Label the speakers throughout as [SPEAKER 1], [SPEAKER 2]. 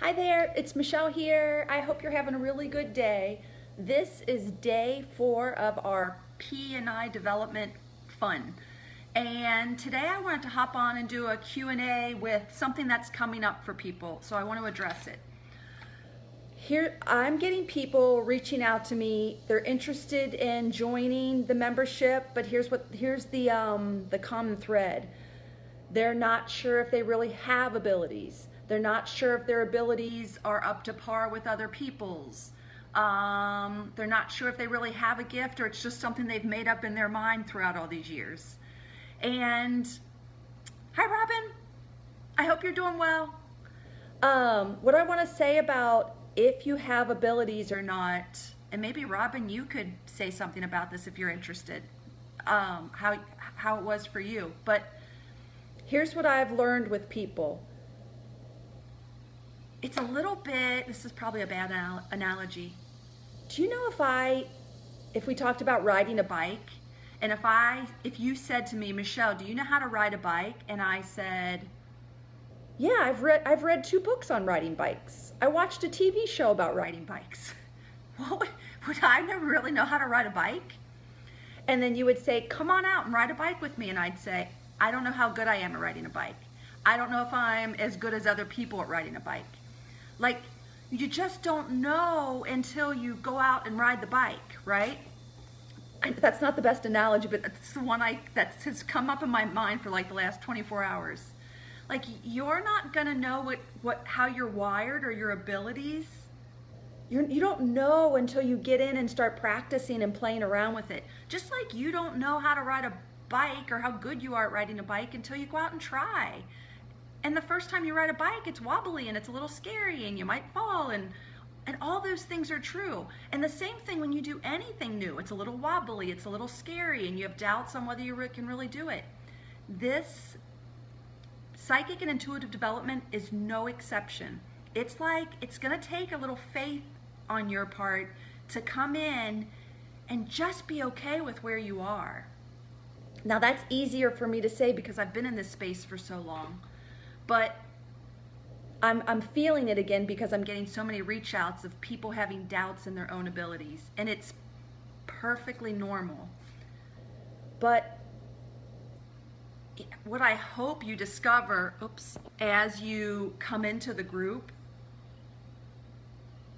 [SPEAKER 1] Hi there, it's Michelle here. I hope you're having a really good day. This is day 4 of our P&I Development Fun. And today I wanted to hop on and do a Q&A with something that's coming up for people, so I want to address it. Here, I'm getting people reaching out to me. They're interested in joining the membership, but here's the common thread. They're not sure if they really have abilities. They're not sure if their abilities are up to par with other people's. They're not sure if they really have a gift or it's just something they've made up in their mind throughout all these years. And hi, Robin. I hope you're doing well. What I want to say about if you have abilities or not, and maybe Robin, you could say something about this if you're interested, how it was for you. But here's what I've learned with people. It's a little bit, this is probably a bad analogy. Do you know if we talked about riding a bike, and if you said to me, Michelle, do you know how to ride a bike? And I said, yeah, I've read 2 books on riding bikes. I watched a TV show about riding bikes. Well, would I never really know how to ride a bike? And then you would say, come on out and ride a bike with me. And I'd say, I don't know how good I am at riding a bike. I don't know if I'm as good as other people at riding a bike. Like, you just don't know until you go out and ride the bike, right? That's not the best analogy, but it's the one that has come up in my mind for like the last 24 hours. Like, you're not gonna know how you're wired or your abilities. You don't know until you get in and start practicing and playing around with it. Just like you don't know how to ride a bike or how good you are at riding a bike until you go out and try. And the first time you ride a bike, it's wobbly and it's a little scary and you might fall, and all those things are true. And the same thing when you do anything new. It's a little wobbly, it's a little scary, and you have doubts on whether you can really do it. This psychic and intuitive development is no exception. It's like it's gonna take a little faith on your part to come in and just be okay with where you are. Now that's easier for me to say because I've been in this space for so long. But I'm feeling it again because I'm getting so many reach outs of people having doubts in their own abilities. And it's perfectly normal. But what I hope you discover, as you come into the group,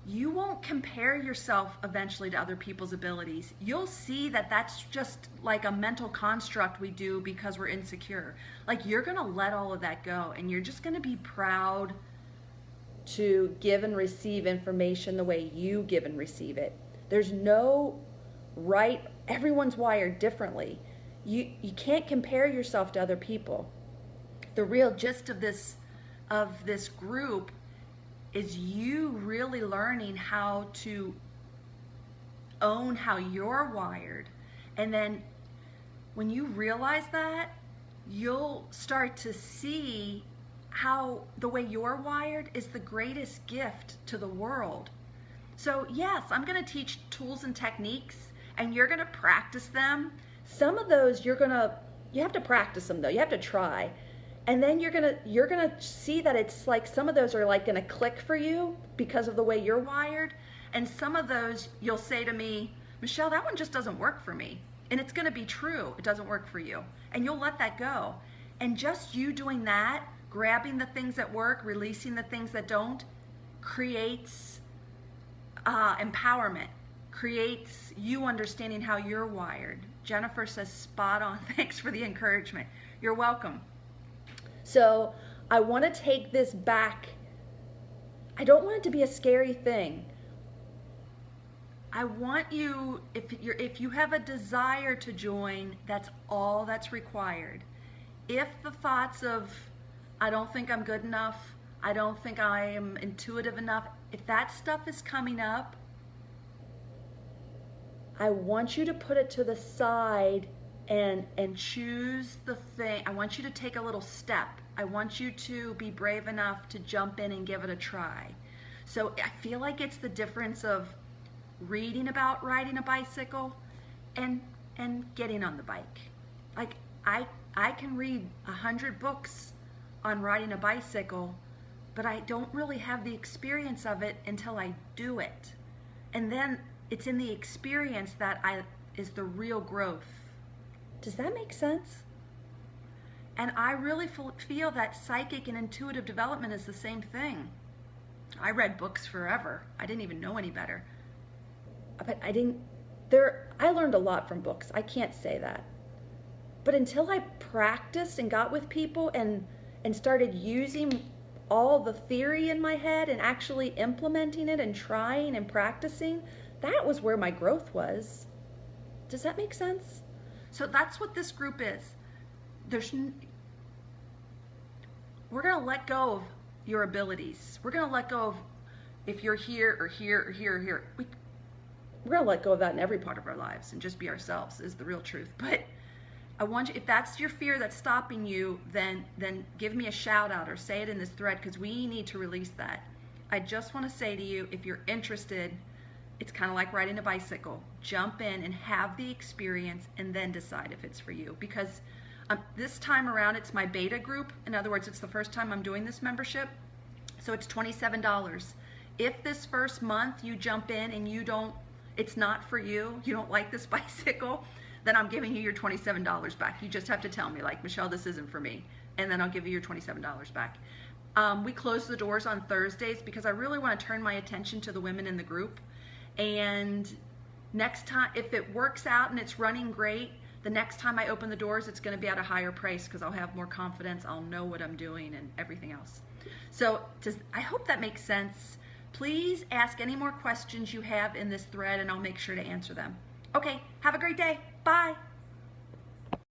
[SPEAKER 1] you won't compare yourself eventually to other people's abilities. You'll see that that's just like a mental construct we do because we're insecure. Like, you're gonna let all of that go and you're just gonna be proud to give and receive information the way you give and receive it. There's no right, everyone's wired differently. You can't compare yourself to other people. The real gist of this group is you really learning how to own how you're wired. And then when you realize that, you'll start to see how the way you're wired is the greatest gift to the world. So yes, I'm gonna teach tools and techniques and you're gonna practice them. Some of those you have to practice them though, you have to try. And then you're gonna see that it's like some of those are like gonna click for you because of the way you're wired. And some of those you'll say to me, Michelle, that one just doesn't work for me. And it's gonna be true, it doesn't work for you. And you'll let that go. And just you doing that, grabbing the things that work, releasing the things that don't, creates empowerment, creates you understanding how you're wired. Jennifer says, spot on, thanks for the encouragement. You're welcome. So I want to take this back. I don't want it to be a scary thing. I want you, if you have a desire to join, that's all that's required. If the thoughts of, I don't think I'm good enough, I don't think I am intuitive enough, if that stuff is coming up, I want you to put it to the side and choose the thing. I want you to take a little step. I want you to be brave enough to jump in and give it a try. So I feel like it's the difference of reading about riding a bicycle and getting on the bike. Like, I can read 100 books on riding a bicycle, but I don't really have the experience of it until I do it. And then it's in the experience that is the real growth. Does that make sense? And I really feel that psychic and intuitive development is the same thing. I read books forever. I didn't even know any better. But I learned a lot from books. I can't say that. But until I practiced and got with people and started using all the theory in my head and actually implementing it and trying and practicing, that was where my growth was. Does that make sense? So that's what this group is. We're going to let go of your abilities. We're going to let go of if you're here or here or here or here. We're going to let go of that in every part of our lives and just be ourselves is the real truth. But I want you, if that's your fear that's stopping you, then give me a shout out or say it in this thread, because we need to release that. I just want to say to you, if you're interested, it's kind of like riding a bicycle. Jump in and have the experience and then decide if it's for you. Because this time around, it's my beta group. In other words, it's the first time I'm doing this membership. So it's $27. If this first month you jump in and it's not for you, you don't like this bicycle, then I'm giving you your $27 back. You just have to tell me, like, Michelle, this isn't for me. And then I'll give you your $27 back. We close the doors on Thursdays because I really want to turn my attention to the women in the group. And next time, if it works out and it's running great, the next time I open the doors, it's going to be at a higher price because I'll have more confidence. I'll know what I'm doing and everything else. So I hope that makes sense. Please ask any more questions you have in this thread and I'll make sure to answer them. Okay, have a great day. Bye.